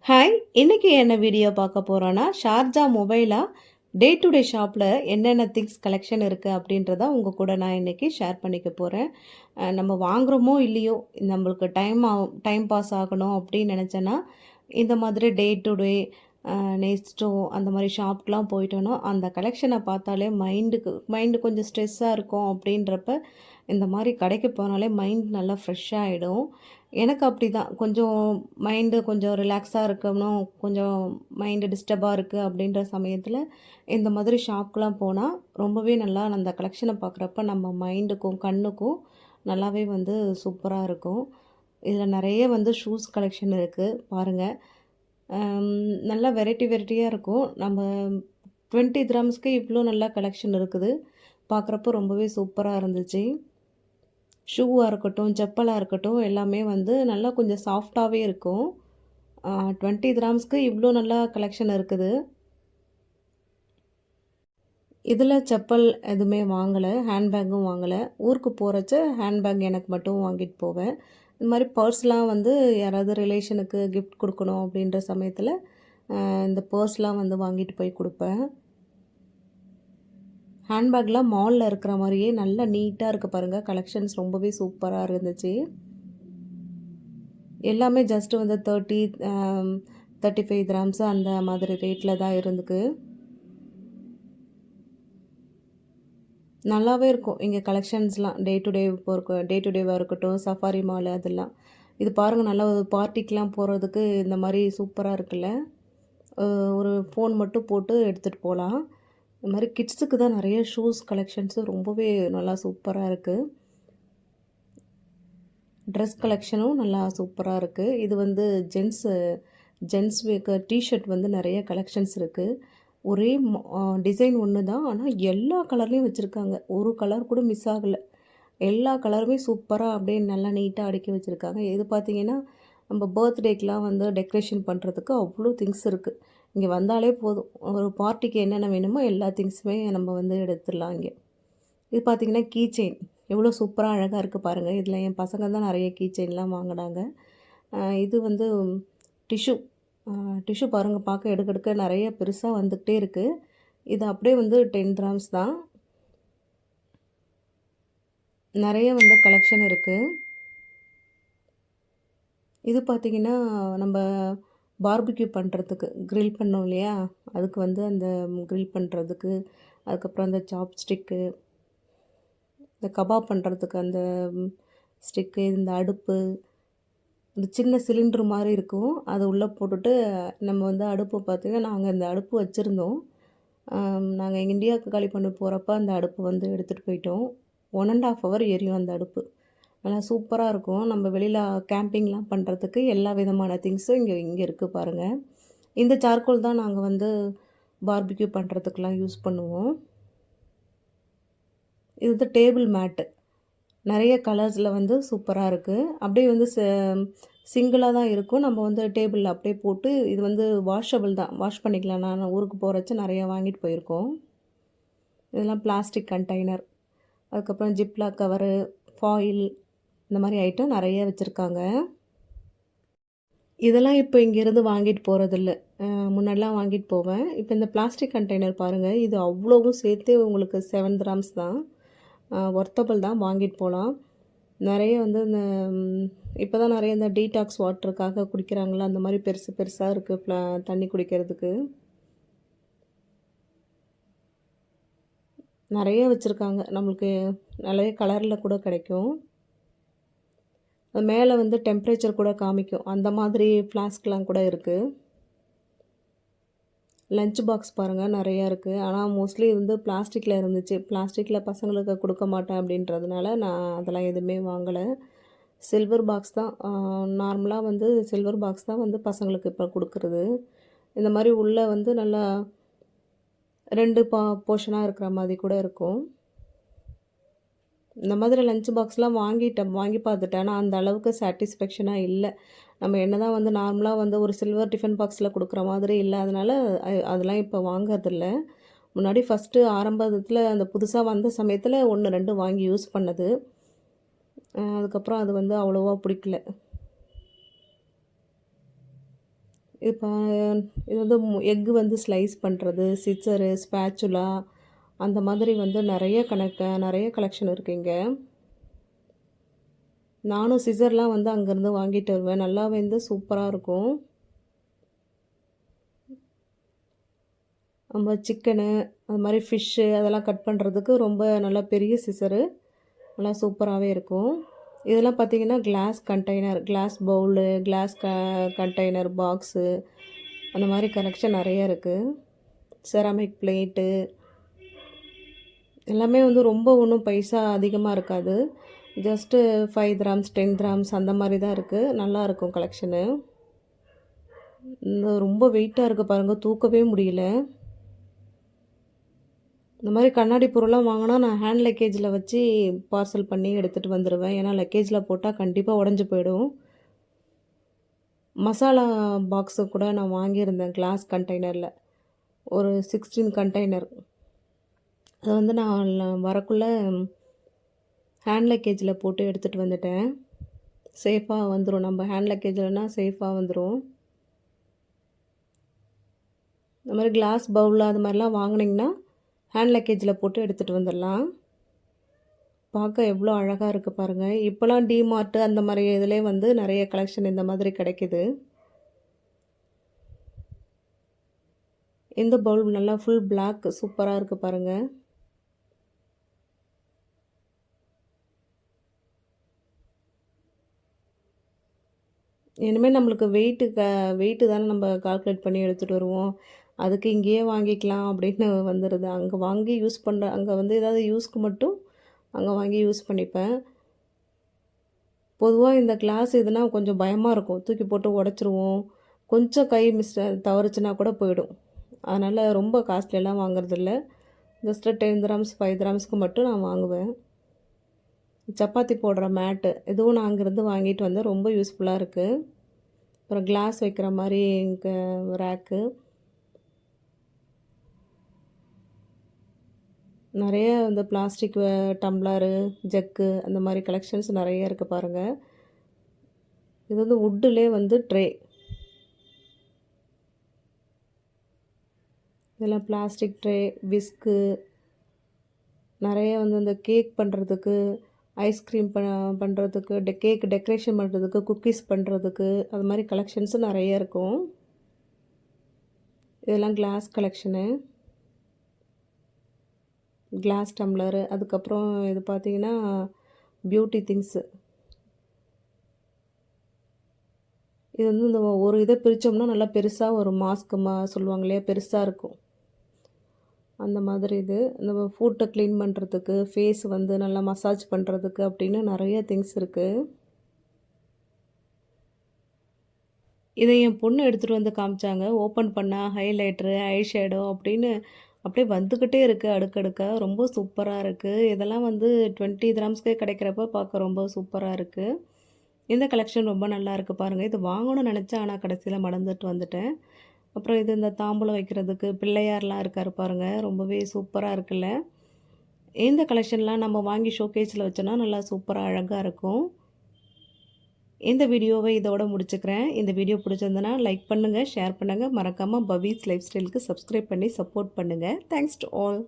Hi! இன்னைக்கு என்ன video பார்க்க போறோம்னா, ஷார்ஜா மொபைலா டே டு டே ஷாப்ல என்னென்ன திங்ஸ் கலெக்ஷன் இருக்கு அப்படின்றத உங்க கூட நான் இன்னைக்கு ஷேர் பண்ணிக்க போறேன். நம்ம வாங்குறோமோ இல்லையோ, நம்மளுக்கு டைம் பாஸ் ஆகணும் அப்படின்னு நெனச்சேன்னா, இந்த மாதிரி டே டு டே நெஸ்ட்டோ அந்த மாரி ஷாப்க்குலாம் போயிட்டோன்னா, அந்த கலெக்ஷன பார்த்தாலே மைண்டு கொஞ்சம் ஸ்ட்ரெஸ்ஸா இருக்கும் அப்படின்றப்ப, இந்த மாரி கடைக்கு போனாலே மைண்ட் நல்லா ஃப்ரெஷ்ஷா ஆயிடும். எனக்கு அப்படிதான். கொஞ்சம் மைண்டு கொஞ்சம் ரிலாக்ஸா இருக்கணும், கொஞ்சம் மைண்டு டிஸ்டர்பா இருக்கு அப்படின்ற சமயத்தில, இந்த மாதிரி ஷாப்க்குலாம் போனா, ரொம்பவே நல்லா அந்த கலெக்ஷன பார்க்குறப்ப நம்ம மைண்டுக்கும், கண்ணுக்கும் நல்லாவே வந்து சூப்பரா இருக்கும். இதில நெறைய வந்து ஷூஸ் கலெக்ஷன் இருக்கு பாருங்க. நல்லா வெரைட்டியா இருக்கும். நம்ம 20 கிராம்ஸ்க்கு இவ்ளோ நல்லா கலெக்ஷன் இருக்குது. பார்க்குறப்போ ரொம்பவே சூப்பரா இருந்துச்சு. ஷூவா இருக்கட்டும், செப்பலா இருக்கட்டும் எல்லாமே வந்து நல்லா கொஞ்சம் சாஃப்ட்டாவே இருக்கும். 20 கிராம்ஸ்க்கு இவ்ளோ நல்லா கலெக்ஷன் இருக்குது. இதில செப்பல் எதுவுமே வாங்கல. ஹேண்ட்பேக்கும் வாங்கல. ஊருக்கு போறச்ச ஹேண்ட்பேக் எனக்கு மட்டும் வாங்கிட்டு போவேன். இந்த மாரி பர்ஸ்லாம் வந்து யாராவது ரிலேஷனுக்கு கிஃப்ட் குடுக்கணும் அப்படின்ற சமயத்தில, இந்த பர்ஸ்லாம் வந்து வாங்கிட்டு போய் குடுப்பேன். ஹேண்ட்பேக்லாம் மால்ல இருக்கிற மாரியே நல்லா நீட்டா இருக்கு பாருங்க. கலெக்ஷன்ஸ் ரொம்பவே சூப்பரா இருந்துச்சு. எல்லாமே ஜஸ்ட் வந்து 30 35 கிராம்ஸ் அந்த மாதிரி ரேட்ல தான் இருந்துக்கு. நல்லாவே இருக்கும் இங்கே கலெக்ஷன்ஸ்லாம் டே டு டேவா இருக்கட்டும், சஃபாரி மால் அதெல்லாம். இது பாருங்க நல்லா ஒரு பார்ட்டிக்குலாம் போறதுக்கு இந்த மாரி சூப்பரா இருக்குல்ல. ஒரு ஃபோன் மட்டும் போட்டு எடுத்துட்டு போலாம். இந்த மாரி கிட்ஸுக்கு தான் நெறைய ஷூஸ் கலெக்ஷன்ஸு ரொம்பவே நல்லா சூப்பரா இருக்கு. ட்ரெஸ் கலெக்ஷனும் நல்லா சூப்பரா இருக்கு. இது வந்து ஜென்ஸு ஜென்ஸ் வேர்க்கு ஷர்ட் வந்து நெறைய கலெக்ஷன்ஸ் இருக்கு. ஒரே டிசைன் ஒண்ணு தான். ஆனா எல்லா கலர்லயும் வச்சிருக்காங்க. ஒரு கலர் கூட மிஸ் ஆகல. எல்லா கலருமே சூப்பரா அப்படியே நல்லா நீட்டா அடுக்கி வச்சிருக்காங்க. இது பார்த்தீங்கன்னா, நம்ம பர்த்டேக்குலாம் வந்து டெக்கரேஷன் பண்ணுறதுக்கு அவ்ளோ திங்ஸ் இருக்கு. இங்க வந்தாலே போதும். ஒரு பார்ட்டிக்கு என்னென்ன வேணுமோ எல்லா திங்ஸுமே நம்ம வந்து எடுத்துடலாம் இங்க. இது பார்த்தீங்கன்னா, கீ செயின் எவ்வளோ சூப்பரா அழகா இருக்கு பாருங்க. இதில என் பசங்க தான் நெறைய கீ செயின்லாம் வாங்குனாங்க. இது வந்து டிஷ்யூ அ டிஷ்யூ பாருங்க பார்க்க எடுக்க எடுக்க நெறைய பெருசா வந்துக்கிட்டே இருக்கு. இது அப்படியே வந்து 10 கிராம்ஸ் தான். நெறைய வந்து கலெக்ஷன் இருக்கு. இது பார்த்தீங்கன்னா, நம்ப பார்பிக்யூ பண்ணுறதுக்கு கிரில் பண்ணோம் இல்லையா? அதுக்கு வந்து அந்த கிரில் பண்ணுறதுக்கு, அதுக்கப்புறம் அந்த சாப்ஸ்டிக்கு, இந்த கபாப் பண்ணுறதுக்கு அந்த ஸ்டிக்கு, இந்த அடுப்பு, இந்த சின்ன சிலிண்டர் மாரி இருக்கும். அத உள்ள போட்டுட்டு நம்ம வந்து அடுப்பு பார்த்தீங்கன்னா, நாங்க இந்த அடுப்பு வச்சிருந்தோம். நாங்க எங்க இந்தியாவுக்கு காலி பண்ணி போறப்ப அந்த அடுப்பு வந்து எடுத்துட்டு போயிட்டோம். 1 1/2 ஹவர் எரியும் அந்த அடுப்பு. நல்லா சூப்பரா இருக்கும். நம்ம வெளியில கேம்பிங்லாம் பண்ணுறதுக்கு எல்லா விதமான திங்ஸும் இங்க இங்க இருக்கு பாருங்க. இந்த சார்கோல் தான் நாங்க வந்து பார்பிக்யூ பண்ணுறதுக்குலாம் யூஸ் பண்ணுவோம். இது வந்து டேபிள் மேட்டு. நெறைய கலர்ஸில வந்து சூப்பரா இருக்கு. அப்படியே வந்து சிங்கிளா தான் இருக்கும். நம்ம வந்து டேபிள்ல அப்படியே போட்டு இது வந்து வாஷபிள் தான். வாஷ் பண்ணிக்கலாம். நான் ஊருக்கு போறச்ச நெறைய வாங்கிட்டு போயிருக்கோம். இதெல்லாம் பிளாஸ்டிக் கண்டெய்னர். அதுக்கப்புறம் ஜிப்லாக் கவரு, ஃபாயில் இந்த மாரி ஐட்டம் நெறைய வச்சிருக்காங்க. இதெல்லாம் இப்போ இங்கேருந்து வாங்கிட்டு போறதில்ல. முன்னாடிலாம் வாங்கிட்டு போவேன். இப்போ இந்த பிளாஸ்டிக் கண்டெய்னர் பாருங்க. இது அவ்வளவும் சேர்த்தே உங்களுக்கு 7 கிராம்ஸ் தான். ஒர்த்தபிள் தான் வாங்கிட்டு போலாம். நெறைய வந்து இந்த இப்போ தான் நெறைய இந்த டீடாக்ஸ் வாட்டருக்காக குடிக்கிறாங்கள்ல, அந்த மாரி பெருசு பெருசா இருக்கு தண்ணி குடிக்கிறதுக்கு. நெறைய வச்சிருக்காங்க. நம்மளுக்கு நெறைய கலர்ல கூட கிடைக்கும். அது மேலே வந்து டெம்பரேச்சர் கூட காமிக்கும். அந்த மாதிரி ஃப்ளாஸ்க்லாம் கூட இருக்கு. லஞ்ச் பாக்ஸ் பாருங்கள் நெறையா இருக்குது. ஆனால் மோஸ்ட்லி வந்து பிளாஸ்டிக்கில் இருந்துச்சு. பிளாஸ்டிக்கில் பசங்களுக்கு கொடுக்க மாட்டேன் அப்படின்றதுனால நான் அதெல்லாம் எதுவுமே வாங்கலை. சில்வர் பாக்ஸ் தான் நார்மலாக வந்து சில்வர் பாக்ஸ் தான் வந்து பசங்களுக்கு இப்போ கொடுக்குறது. இந்த மாதிரி உள்ளே வந்து நல்லா 2 போர்ஷனாக இருக்கிற மாதிரி கூட இருக்கும். இந்த மாதிரி லஞ்ச் பாக்ஸ்லாம் வாங்கி பார்த்துட்டேன். ஆனால் அந்த அளவுக்கு சாட்டிஸ்ஃபேக்ஷனாக இல்லை. நம்ம என்ன தான் வந்து நார்மலாக வந்து ஒரு சில்வர் டிஃபன் பாக்ஸில் கொடுக்குற மாதிரி இல்லாதனால அதெல்லாம் இப்போ வாங்கறதில்ல. முன்னாடி ஃபஸ்ட்டு ஆரம்பத்தில் அந்த புதுசாக வந்த சமயத்தில் 1, 2 வாங்கி யூஸ் பண்ணது. அதுக்கப்புறம் அது வந்து அவ்வளோவா பிடிக்கல. இப்போ இது வந்து எக்கு வந்து ஸ்லைஸ் பண்ணுறது, சிசரு, ஸ்பேச்சுலா அந்த மாதிரி வந்து நெறைய கலெக்ஷன் இருக்குங்க. நானும் சிசர்லாம் வந்து அங்கேருந்து வாங்கிட்டு வருவேன். நல்லா வந்து சூப்பரா இருக்கும். நம்ம சிக்கனு, அது மாரி ஃபிஷ்ஷு அதெல்லாம் கட் பண்ணுறதுக்கு ரொம்ப நல்லா பெரிய சிசரு. நல்லா சூப்பராகவே இருக்கும். இதெல்லாம் பார்த்தீங்கன்னா glass container, glass bowl, glass container box அந்த மாரி கலெக்ஷன் நெறைய இருக்குது. செராமிக் பிளேட்டு எல்லாமே வந்து ரொம்ப ஒன்றும் பைசா அதிகமாக இருக்காது. ஜஸ்ட்டு 5 கிராம்ஸ், 10 கிராம்ஸ் அந்த மாரி தான் இருக்குது. நல்லாயிருக்கும் கலெக்ஷனு. இந்த ரொம்ப வெயிட்டாக இருக்குது பாருங்கள், தூக்கவே முடியல. இந்த மாதிரி கண்ணாடி பொருள்லாம் வாங்கினா நான் ஹேண்ட் லக்கேஜில் வச்சு பார்சல் பண்ணி எடுத்துகிட்டு வந்துடுவேன். ஏன்னா லக்கேஜில் போட்டால் கண்டிப்பாக உடஞ்சி போயிடும். மசாலா பாக்ஸு கூட நான் வாங்கியிருந்தேன் கிளாஸ் கண்டெய்னரில். ஒரு 16 கண்டெய்னர். அதை வந்து நான் வரக்குள்ளே ஹேண்ட் லக்கேஜில் போட்டு எடுத்துகிட்டு வந்துட்டேன். சேஃபாக வந்துடும். நம்ம ஹேண்ட் லக்கேஜில்னா சேஃபாக வந்துடும். இந்த மாதிரி கிளாஸ் பவுலில் அது மாதிரிலாம் வாங்கினீங்கன்னா ஹேண்ட் லக்கேஜில் போட்டு எடுத்துகிட்டு வந்துடலாம். பார்க்க எவ்வளோ அழகாக இருக்குது பாருங்கள். இப்போலாம் டிமார்ட்டு அந்த மாதிரி இதிலே வந்து நிறைய கலெக்ஷன் இந்த மாதிரி கிடைக்கிது. இந்த பவுல் நல்லா ஃபுல் பிளாக் சூப்பராக இருக்குது பாருங்கள். இனிமேல் நம்மளுக்கு வெயிட்டு தானே நம்ம கால்குலேட் பண்ணி எடுத்துகிட்டு வருவோம். அதுக்கு இங்கேயே வாங்கிக்கலாம் அப்படின்னு வந்துடுது. அங்கே வாங்கி அங்கே வந்து ஏதாவது யூஸ்க்கு மட்டும் அங்கே வாங்கி யூஸ் பண்ணிப்பேன். பொதுவாக இந்த கிளாஸ் இதுனா கொஞ்சம் பயமாக இருக்கும். தூக்கி போட்டு உடச்சிருவோம். கொஞ்சம் கை தவறுச்சுன்னா கூட போயிடும். அதனால் ரொம்ப காஸ்ட்லியெல்லாம் வாங்குறதில்ல. ஜஸ்ட்டு 10 கிராம்ஸ் 5 கிராம்ஸ்க்கு மட்டும் நான் வாங்குவேன். சப்பாத்தி போடுற மேட்டு இதுவும் நான் அங்கேருந்து வாங்கிட்டு வந்தேன். ரொம்ப யூஸ்ஃபுல்லாக இருக்குது. அப்புறம் கிளாஸ் வைக்கிற மாதிரி ரேக்கு நிறைய இந்த பிளாஸ்டிக் டம்ளரு, ஜக்கு அந்த மாதிரி கலெக்ஷன்ஸ் நிறைய இருக்குது பாருங்கள். இது வந்து வுட்டுலே வந்து ட்ரே. இதெல்லாம் பிளாஸ்டிக் ட்ரே, விஸ்கு நிறைய வந்து இந்த கேக் பண்ணுறதுக்கு, ஐஸ்கிரீம் பண்ணுறதுக்கு, கேக் டெக்கரேஷன் பண்ணுறதுக்கு, குக்கீஸ் பண்ணுறதுக்கு அது மாதிரி கலெக்ஷன்ஸும் நிறைய இருக்கும். இதெல்லாம் கிளாஸ் கலெக்ஷனு. கிளாஸ் டம்ளரு, அதுக்கப்புறம் இது பார்த்திங்கன்னா பியூட்டி திங்ஸு. இது வந்து இந்த ஒரு இதை பிரித்தோம்னா நல்லா பெருசாக ஒரு மாஸ்க்கு சொல்லுவாங்க இல்லையா, பெருசாக இருக்கும். அந்த மாதிரி இது இந்த ஃபுட்டை க்ளீன் பண்ணுறதுக்கு, ஃபேஸ் வந்து நல்லா மசாஜ் பண்ணுறதுக்கு அப்படின்னு நிறைய திங்ஸ் இருக்குது. இதை என் பொண்ணு எடுத்துகிட்டு வந்து காமிச்சாங்க. ஓப்பன் பண்ணால் ஹைலைட்ரு, ஐ ஷேடோ அப்படின்னு அப்படியே வந்துக்கிட்டே இருக்குது அடுக்கடுக்காக. ரொம்ப சூப்பராக இருக்குது. இதெல்லாம் வந்து 20 கிராம்ஸ்க்கே கிடைக்கிறப்ப பார்க்க ரொம்ப சூப்பராக இருக்குது. இந்த கலெக்ஷன் ரொம்ப நல்லா இருக்குது பாருங்கள். இது வாங்கணும்னு நினச்சேன், ஆனால் கடைசியில் மறந்துட்டு வந்துட்டேன். அப்புறம் இது இந்த தாம்பூலம் வைக்கிறதுக்கு பிள்ளையார்லாம் இருக்கார் பாருங்கள். ரொம்பவே சூப்பராக இருக்குல்ல. இந்த கலெக்ஷன்லாம் நம்ம வாங்கி ஷோகேஸில் வச்சோன்னா நல்லா சூப்பராக அழகாக இருக்கும். இந்த வீடியோவை இதோட முடிச்சுக்கிறேன். இந்த வீடியோ பிடிச்சிருந்தனா லைக் பண்ணுங்கள், ஷேர் பண்ணுங்கள். மறக்காமல் பவீஸ் லைஃப் ஸ்டைலுக்கு சப்ஸ்கிரைப் பண்ணி சப்போர்ட் பண்ணுங்கள். Thanks to all.